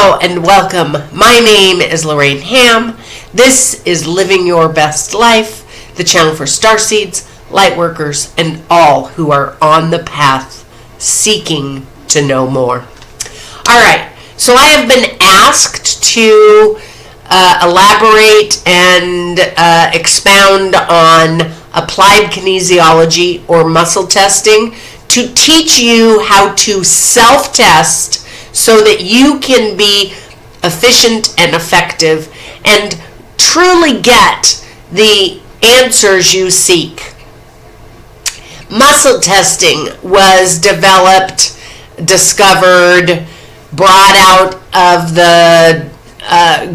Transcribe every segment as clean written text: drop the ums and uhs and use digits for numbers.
Hello and welcome. My name is Lorrayne Ham. This is Living Your Best Life, the channel for starseeds, lightworkers, and all who are on the path seeking to know more. All right, so I have been asked to elaborate and expound on applied kinesiology or muscle testing to teach you how to self-test so that you can be efficient and effective and truly get the answers you seek. Muscle testing was developed, discovered, brought out of the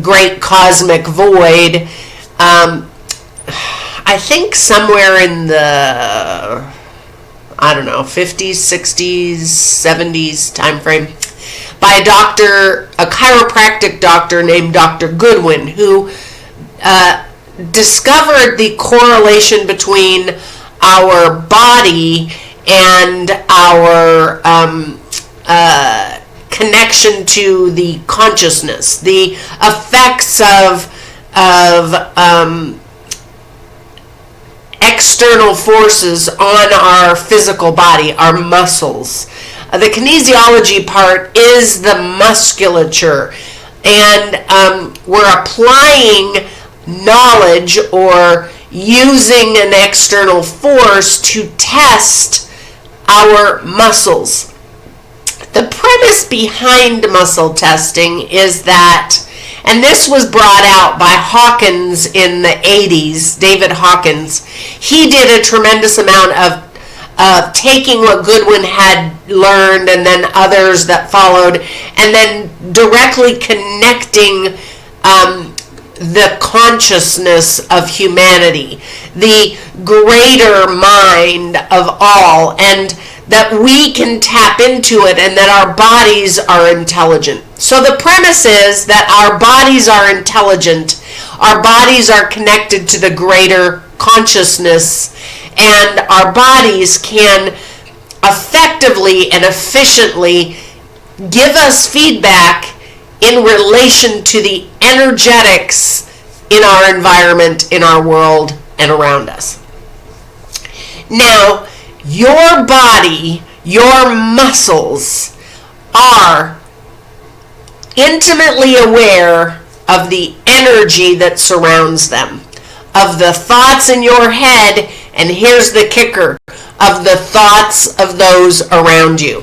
great cosmic void, I think somewhere in the, 50s, 60s, 70s time frame, by a chiropractic doctor named Dr. Goodwin, who discovered the correlation between our body and our connection to the consciousness, the effects of external forces on our physical body, our muscles. The kinesiology part is the musculature, and we're applying knowledge or using an external force to test our muscles. The premise behind muscle testing is that, and this was brought out by Hawkins in the 80s, David Hawkins. He did a tremendous amount of taking what Goodwin had learned and then others that followed, and then directly connecting the consciousness of humanity, the greater mind of all, and that we can tap into it and that our bodies are intelligent. So the premise is that our bodies are intelligent, our bodies are connected to the greater consciousness, and our bodies can effectively and efficiently give us feedback in relation to the energetics in our environment, in our world, and around us. Now, your body, your muscles are intimately aware of the energy that surrounds them, of the thoughts in your head, and here's the kicker, of the thoughts of those around you.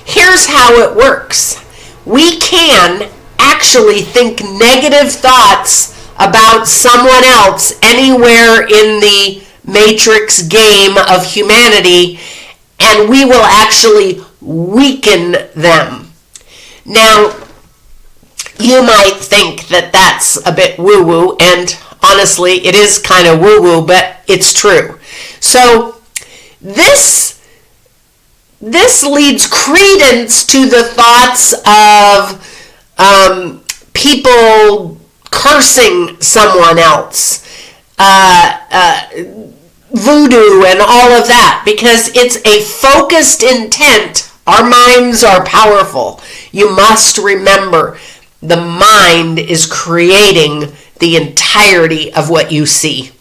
Here's how it works. We can actually think negative thoughts about someone else anywhere in the matrix game of humanity, and we will actually weaken them. Now, you might think that that's a bit woo-woo, and honestly, it is kind of woo-woo, but it's true. So this leads credence to the thoughts of people cursing someone else, voodoo and all of that, because it's a focused intent. Our minds are powerful. You must remember, the mind is creating the entirety of what you see.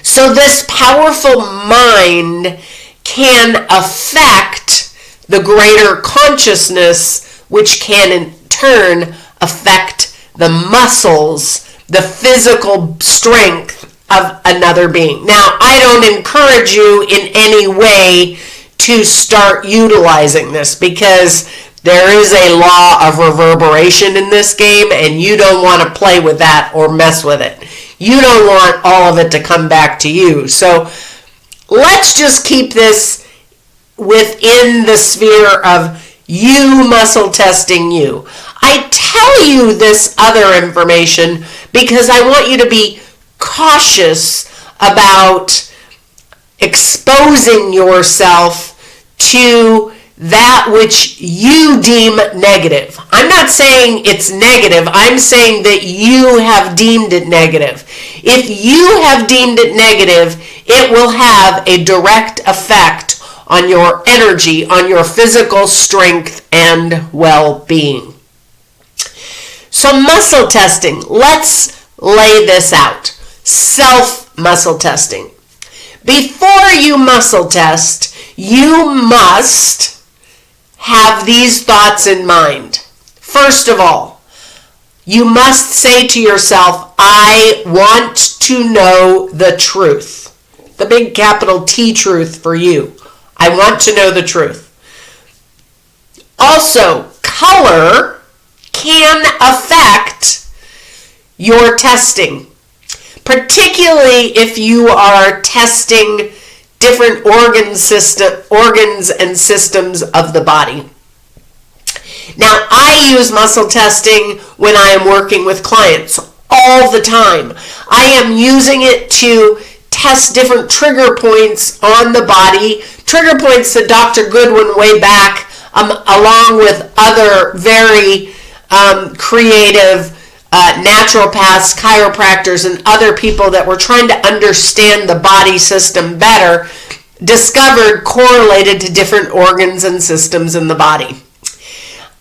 So this powerful mind can affect the greater consciousness, which can in turn affect the muscles, the physical strength of another being. Now, I don't encourage you in any way to start utilizing this, because there is a law of reverberation in this game, and you don't want to play with that or mess with it. You don't want all of it to come back to you. So let's just keep this within the sphere of you muscle testing you. I tell you this other information because I want you to be cautious about exposing yourself to that which you deem negative. I'm not saying it's negative. I'm saying that you have deemed it negative. If you have deemed it negative, it will have a direct effect on your energy, on your physical strength and well-being. So muscle testing, let's lay this out. Self-muscle testing. Before you muscle test, you must have these thoughts in mind. First of all, you must say to yourself, I want to know the truth. The big capital T truth for you. I want to know the truth. Also, color can affect your testing, particularly if you are testing different organs and systems of the body. Now, I use muscle testing when I am working with clients all the time. I am using it to test different trigger points on the body, trigger points that Dr. Goodwin way back, along with other very creative naturopaths, chiropractors, and other people that were trying to understand the body system better, discovered correlated to different organs and systems in the body.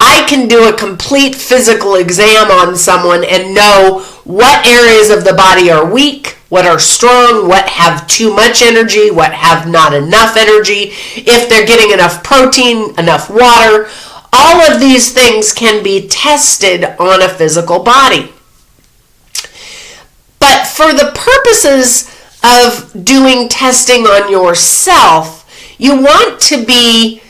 I can do a complete physical exam on someone and know what areas of the body are weak, what are strong, what have too much energy, what have not enough energy, if they're getting enough protein, enough water. All of these things can be tested on a physical body. But for the purposes of doing testing on yourself, you want to be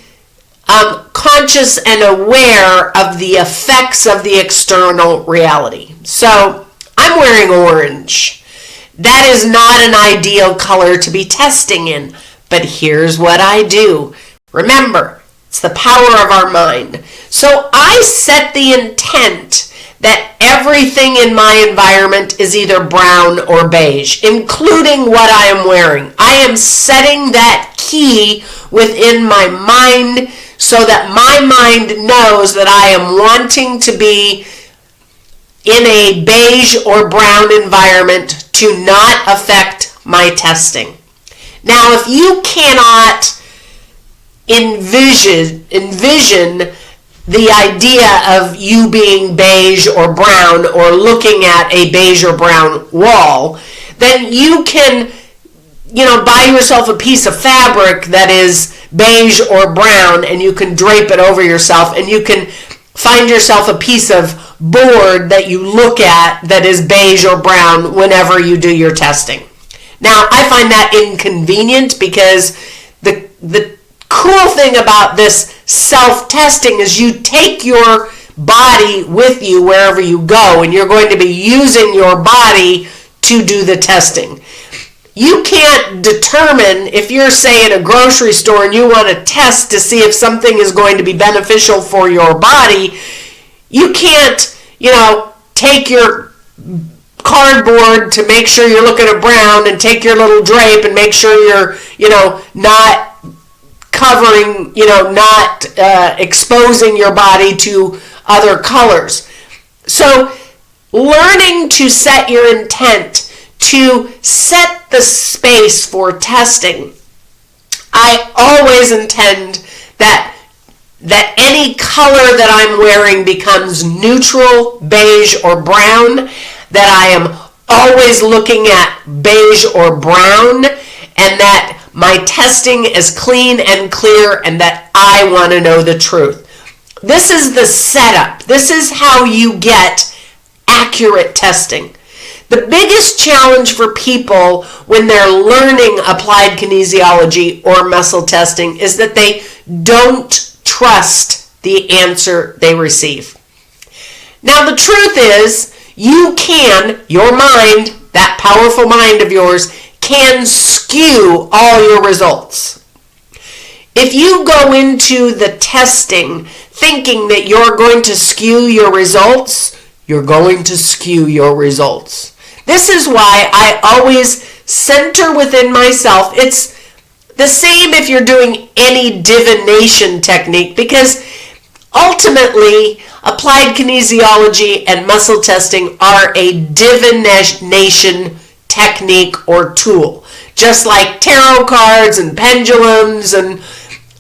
conscious and aware of the effects of the external reality. So I'm wearing orange. That is not an ideal color to be testing in, but here's what I do. Remember, it's the power of our mind. So I set the intent that everything in my environment is either brown or beige, including what I am wearing. I am setting that key within my mind so that my mind knows that I am wanting to be in a beige or brown environment to not affect my testing. Now, if you cannot envision the idea of you being beige or brown or looking at a beige or brown wall, then you can, buy yourself a piece of fabric that is beige or brown, and you can drape it over yourself, and you can find yourself a piece of board that you look at that is beige or brown whenever you do your testing. Now, I find that inconvenient because the cool thing about this self-testing is you take your body with you wherever you go, and you're going to be using your body to do the testing. You can't determine, if you're, say, in a grocery store and you want to test to see if something is going to be beneficial for your body, you can't, take your cardboard to make sure you're looking at brown and take your little drape and make sure you're, not covering, not exposing your body to other colors. So learning to set your intent, to set the space for testing, I always intend that any color that I'm wearing becomes neutral, beige, or brown, that I am always looking at beige or brown, and that my testing is clean and clear, and that I want to know the truth. This is the setup. This is how you get accurate testing. The biggest challenge for people when they're learning applied kinesiology or muscle testing is that they don't trust the answer they receive. Now, the truth is, your mind, that powerful mind of yours, can skew all your results. If you go into the testing thinking that you're going to skew your results, you're going to skew your results. This is why I always center within myself. It's the same if you're doing any divination technique, because ultimately applied kinesiology and muscle testing are a divination technique or tool, just like tarot cards and pendulums and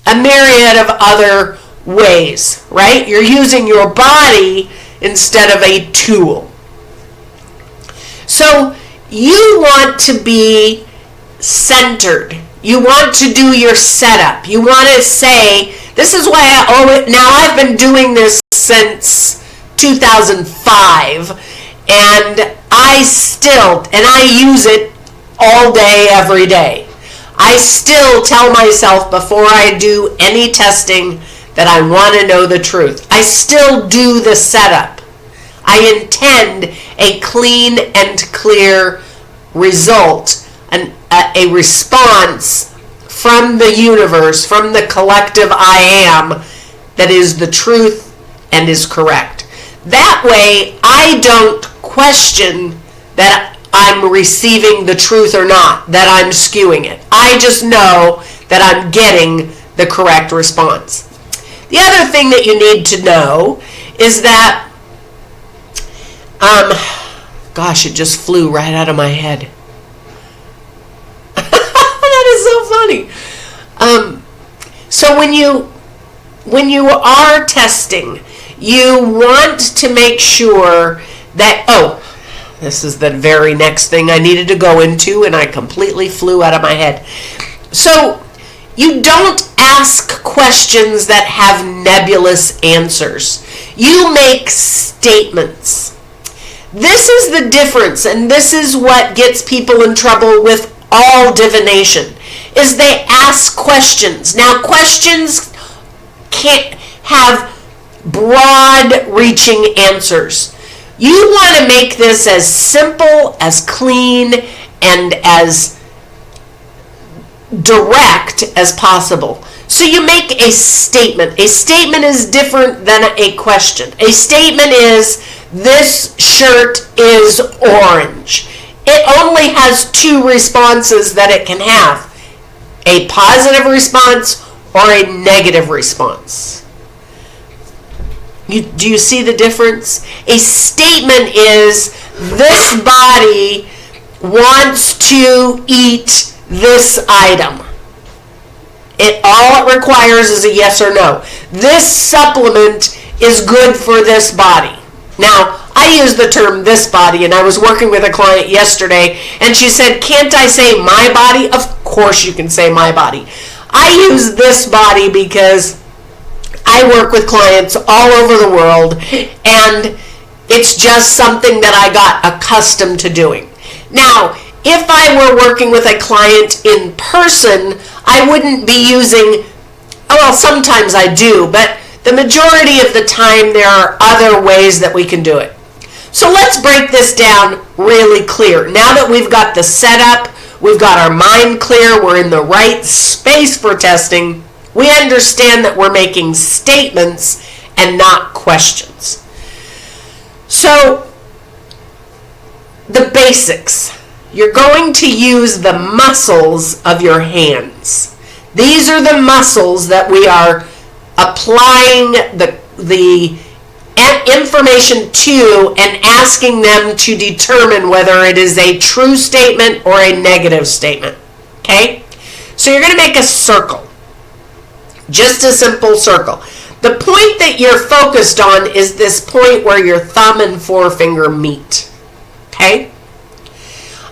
a myriad of other ways, right? You're using your body instead of a tool. So you want to be centered. You want to do your setup. You want to say, this is why I owe it. Now, I've been doing this since 2005, and I use it all day, every day. I still tell myself before I do any testing that I want to know the truth. I still do the setup. I intend a clean and clear result, a response from the universe, from the collective I am, that is the truth and is correct. That way, I don't question that I'm receiving the truth or not, that I'm skewing it. I just know that I'm getting the correct response. The other thing that you need to know is that, gosh, it just flew right out of my head. That is so funny. So when you are testing, you want to make sure that, this is the very next thing I needed to go into, and I completely flew out of my head. So you don't ask questions that have nebulous answers. You make statements. This is the difference, and this is what gets people in trouble with all divination, is they ask questions. Now, questions can't have broad-reaching answers. You want to make this as simple, as clean, and as direct as possible. So you make a statement. A statement is different than a question. A statement is, this shirt is orange. It only has two responses that it can have: a positive response or a negative response. Do you see the difference? A statement is, this body wants to eat this item. All it requires is a yes or no. This supplement is good for this body. Now, I use the term this body, and I was working with a client yesterday, and she said, can't I say my body? Of course you can say my body. I use this body because I work with clients all over the world, and it's just something that I got accustomed to doing. Now, if I were working with a client in person, I wouldn't be using, well, sometimes I do, but the majority of the time there are other ways that we can do it. So let's break this down really clear. Now that we've got the setup, we've got our mind clear, we're in the right space for testing, we understand that we're making statements and not questions. So, the basics. You're going to use the muscles of your hands. These are the muscles that we are applying the information to and asking them to determine whether it is a true statement or a negative statement. Okay? So you're going to make a circle. Just a simple circle. The point that you're focused on is this point where your thumb and forefinger meet. Okay?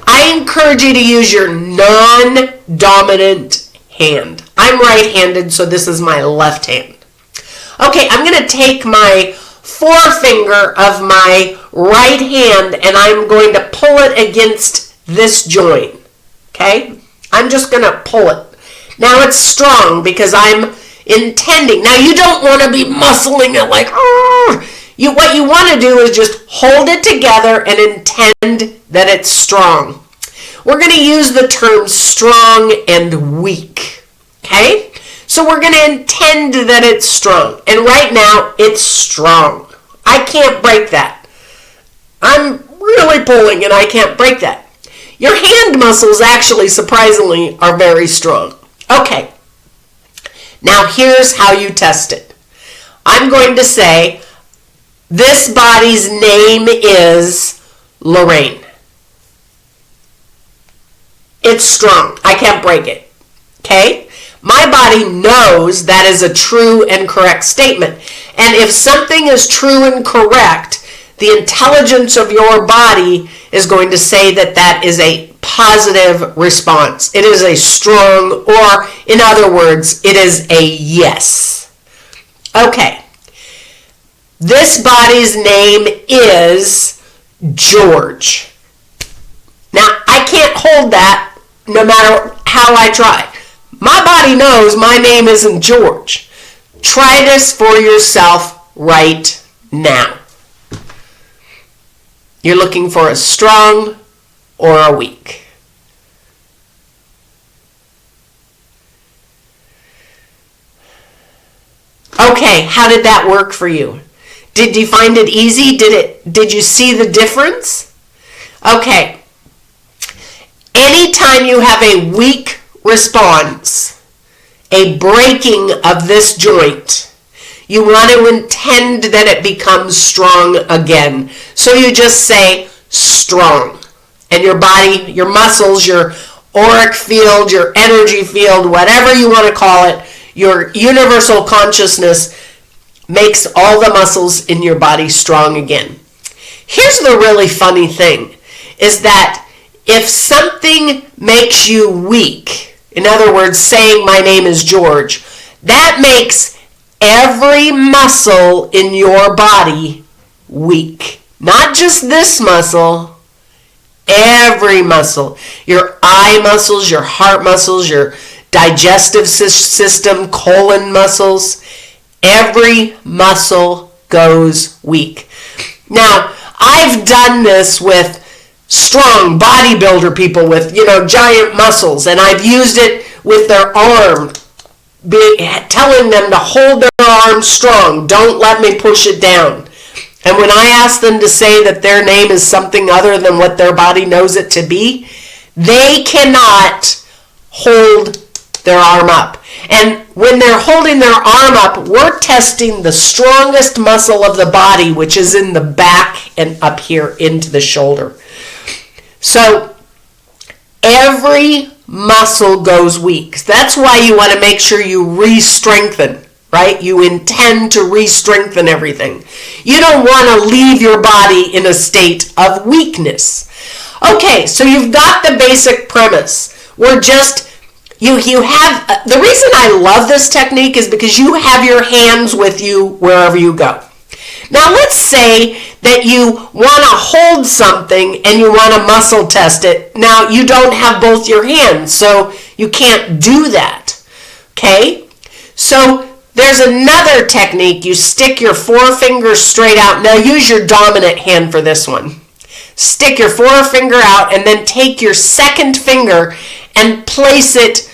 I encourage you to use your non-dominant hand. I'm right-handed, so this is my left hand. Okay, I'm going to take my forefinger of my right hand and I'm going to pull it against this joint. Okay? I'm just going to pull it. Now it's strong because I'm intending. Now you don't want to be muscling it like, what you want to do is just hold it together and intend that it's strong. We're going to use the term strong and weak. Okay? So we're going to intend that it's strong. And right now, it's strong. I can't break that. I'm really pulling and I can't break that. Your hand muscles actually, surprisingly, are very strong. Okay. Now here's how you test it. I'm going to say, this body's name is Lorrayne. It's strong. I can't break it. Okay? My body knows that is a true and correct statement. And if something is true and correct, the intelligence of your body is going to say that that is a positive response. It is a strong, or in other words, it is a yes. Okay. This body's name is George. Now, I can't hold that no matter how I try. My body knows my name isn't George. Try this for yourself right now. You're looking for a strong or a weak. Okay, how did that work for you? Did you find it easy? Did you see the difference? Okay. Anytime you have a weak response, a breaking of this joint, you want to intend that it becomes strong again. So you just say strong. And your body, your muscles, your auric field, your energy field, whatever you want to call it, your universal consciousness makes all the muscles in your body strong again. Here's the really funny thing, is that if something makes you weak, in other words, saying my name is George, that makes every muscle in your body weak. Not just this muscle, every muscle. Your eye muscles, your heart muscles, your digestive system, colon muscles. Every muscle goes weak. Now, I've done this with strong bodybuilder people with, giant muscles, and I've used it with their arm, telling them to hold their arm strong. Don't let me push it down. And when I ask them to say that their name is something other than what their body knows it to be, they cannot hold their arm up. And when they're holding their arm up, we're testing the strongest muscle of the body, which is in the back and up here into the shoulder. So every muscle goes weak. That's why you want to make sure you re-strengthen, right? You intend to re-strengthen everything. You don't want to leave your body in a state of weakness. Okay, so you've got the basic premise. You have, the reason I love this technique is because you have your hands with you wherever you go. Now let's say that you want to hold something and you want to muscle test it. Now you don't have both your hands, so you can't do that. Okay? So there's another technique. You stick your forefinger straight out. Now use your dominant hand for this one. Stick your forefinger out and then take your second finger and place it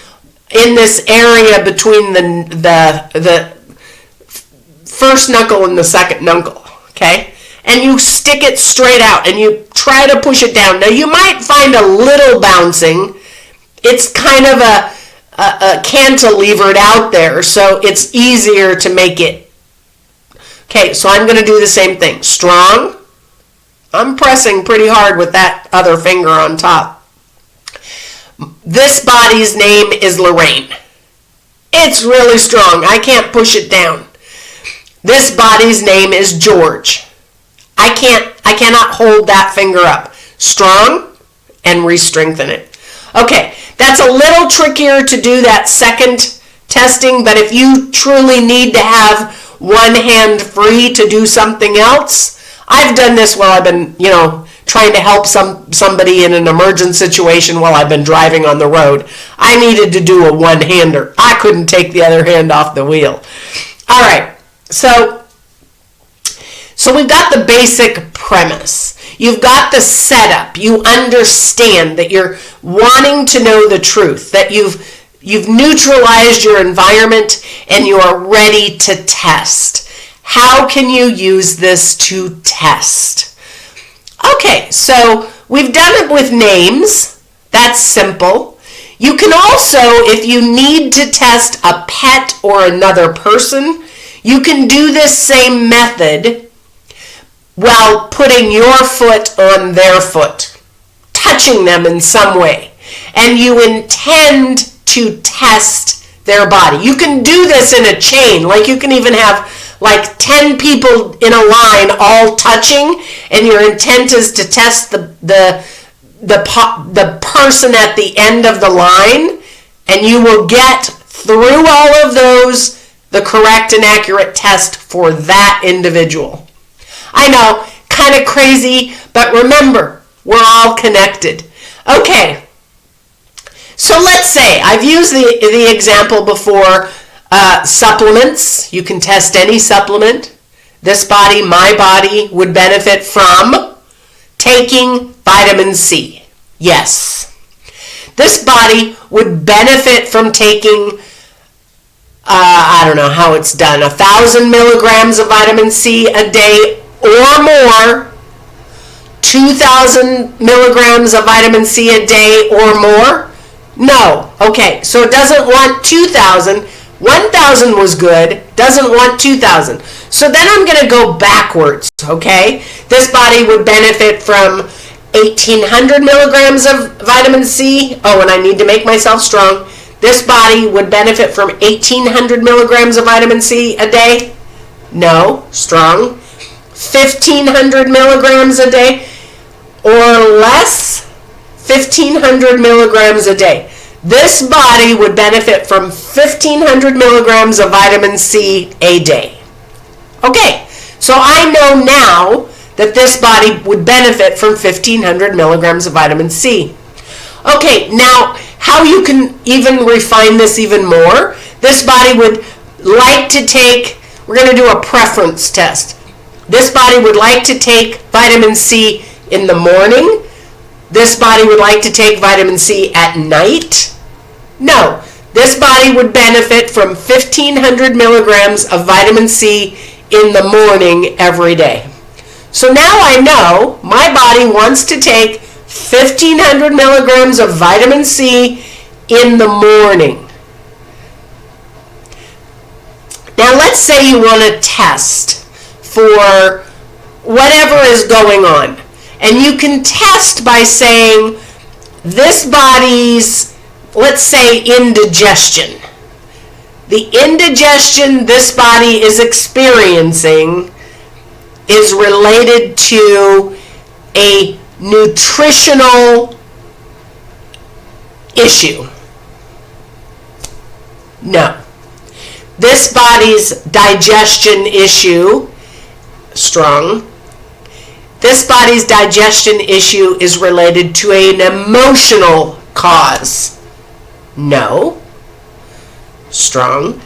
in this area between the first knuckle and the second knuckle, okay? And you stick it straight out and you try to push it down. Now you might find a little bouncing. It's kind of a cantilevered out there, so it's easier to make it. Okay, so I'm going to do the same thing. Strong. I'm pressing pretty hard with that other finger on top. This body's name is Lorrayne. It's really strong. I can't push it down. This body's name is George. I cannot hold that finger up. Strong, and re-strengthen it. Okay, that's a little trickier to do that second testing, but if you truly need to have one hand free to do something else, I've done this while I've been, trying to help somebody in an emergent situation while I've been driving on the road. I needed to do a one-hander. I couldn't take the other hand off the wheel. All right, so we've got the basic premise. You've got the setup. You understand that you're wanting to know the truth, that you've neutralized your environment and you are ready to test. How can you use this to test? Okay, so we've done it with names. That's simple. You can also, if you need to test a pet or another person, you can do this same method while putting your foot on their foot, touching them in some way. And you intend to test their body. You can do this in a chain. Like you can even have like 10 people in a line all touching, and your intent is to test the person at the end of the line, and you will get through all of those the correct and accurate test for that individual. I know, kind of crazy, but remember, we're all connected. Okay, so let's say, I've used the example before, supplements. You can test any supplement. This body, my body, would benefit from taking vitamin C. Yes. This body would benefit from taking, I don't know how it's done, 1,000 milligrams of vitamin C a day or more, 2,000 milligrams of vitamin C a day or more? No. Okay, so it doesn't want 2,000. 1,000 was good, doesn't want 2,000. So then I'm going to go backwards, okay? This body would benefit from 1,800 milligrams of vitamin C. Oh, and I need to make myself strong. This body would benefit from 1,800 milligrams of vitamin C a day. No, strong. 1,500 milligrams a day or less. 1,500 milligrams a day. This body would benefit from 1,500 milligrams of vitamin C a day. Okay, so I know now that this body would benefit from 1,500 milligrams of vitamin C. Okay, now how you can even refine this even more. This body would like to take, we're going to do a preference test. This body would like to take vitamin C in the morning. This body would like to take vitamin C at night. No, this body would benefit from 1,500 milligrams of vitamin C in the morning every day. So now I know my body wants to take 1,500 milligrams of vitamin C in the morning. Now let's say you want to test for whatever is going on. And you can test by saying this body's, let's say, indigestion. The indigestion this body is experiencing is related to a nutritional issue. No. This body's digestion issue, strong. This body's digestion issue is related to an emotional cause. No. Strong.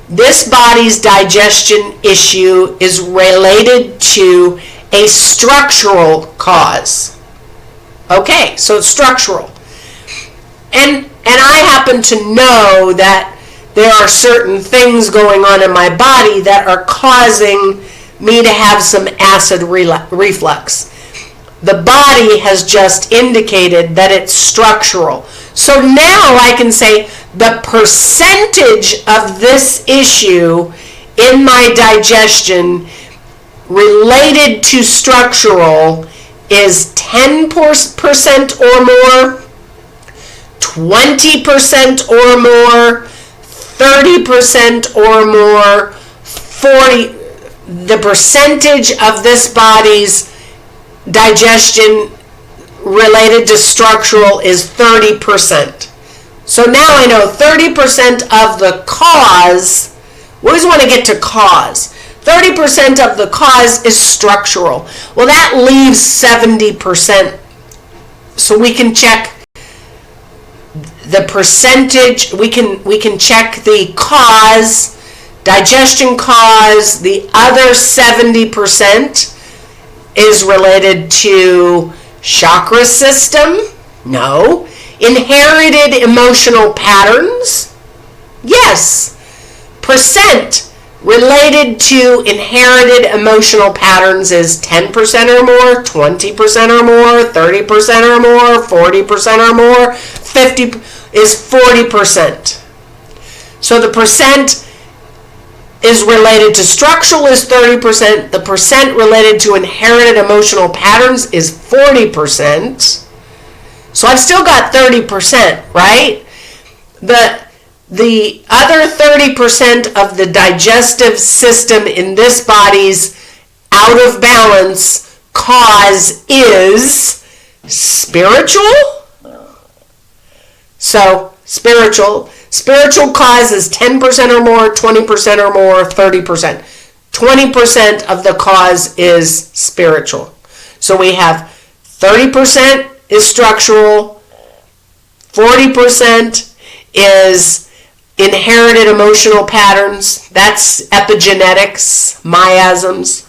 This body's digestion issue is related to a structural cause. Okay, so it's structural. And I happen to know that there are certain things going on in my body that are causing me to have some acid reflux. The body has just indicated that it's structural. So now I can say the percentage of this issue in my digestion related to structural is 10% or more, 20% or more, 30% or more, 40%. The percentage of this body's digestion related to structural is 30%. So now I know 30% of the cause, we always want to get to cause. 30% of the cause is structural. Well, that leaves 70%. So we can check the percentage, we can check the cause, digestion cause. The other 70% is related to chakra system. No. Inherited emotional patterns. Yes. Percent related to inherited emotional patterns is 10% or more, 20% or more, 30% or more, 40% or more, 50 is 40%. So the percent is related to structural is 30%. The percent related to inherited emotional patterns is 40%. So I've still got 30%, right? the other 30% of the digestive system in this body's out of balance cause is spiritual. So spiritual cause is 10% or more, 20% or more, 30%. 20% of the cause is spiritual. So we have 30% is structural, 40% is inherited emotional patterns. That's epigenetics, miasms.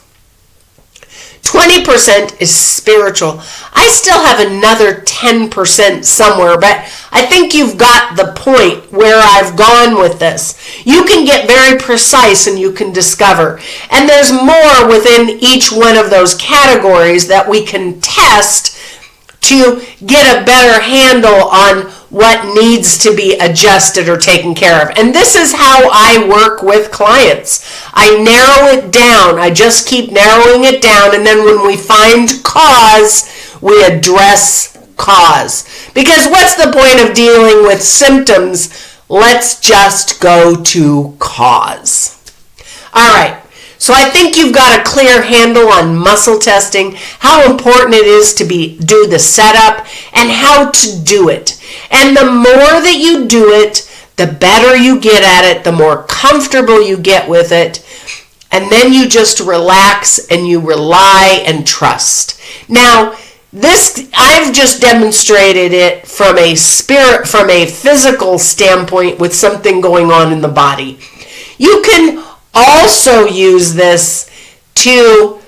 20% is spiritual. I still have another 10% somewhere, but I think you've got the point where I've gone with this. You can get very precise and you can discover. And there's more within each one of those categories that we can test to get a better handle on what needs to be adjusted or taken care of. And this is how I work with clients. I narrow it down. I just keep narrowing it down, and then when we find cause, we address cause. Because what's the point of dealing with symptoms? Let's just go to cause. All right. So I think you've got a clear handle on muscle testing, how important it is to do the setup, and how to do it. And the more that you do it, the better you get at it, the more comfortable you get with it, and then you just relax and you rely and trust. Now, this I've just demonstrated it from a physical standpoint with something going on in the body. You can also use this to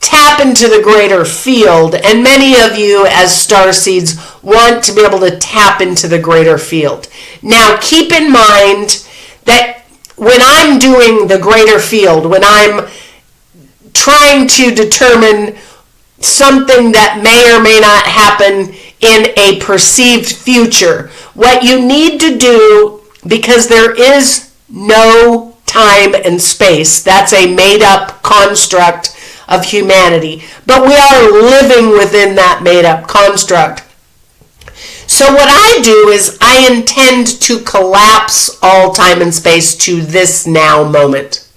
tap into the greater field, and many of you as starseeds want to be able to tap into the greater field. Now keep in mind that when I'm doing the greater field, when I'm trying to determine something that may or may not happen in a perceived future, what you need to do, because there is no time and space. That's a made-up construct of humanity. But we are living within that made-up construct. So what I do is I intend to collapse all time and space to this now moment.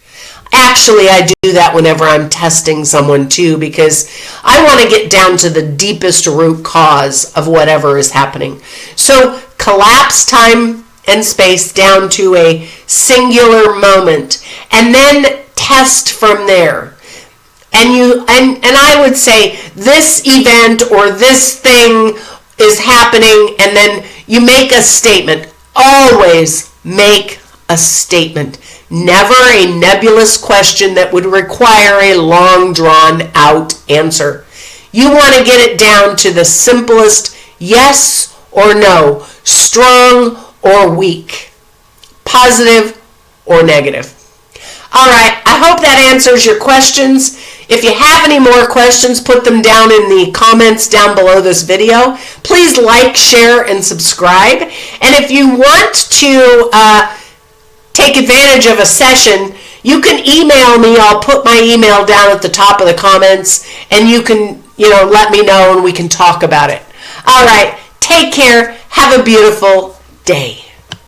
Actually, I do that whenever I'm testing someone too, because I want to get down to the deepest root cause of whatever is happening. So collapse time and space down to a singular moment, and then test from there. And I would say this event or this thing is happening, and then you make a statement. Always make a statement. Never a nebulous question that would require a long drawn out answer. You want to get it down to the simplest yes or no, strong or weak, positive or negative. All right, I hope that answers your questions. If you have any more questions, put them down in the comments down below this video. Please like, share, and subscribe. And if you want to take advantage of a session, you can email me. I'll put my email down at the top of the comments, and you can, let me know and we can talk about it. All right, take care. Have a beautiful day.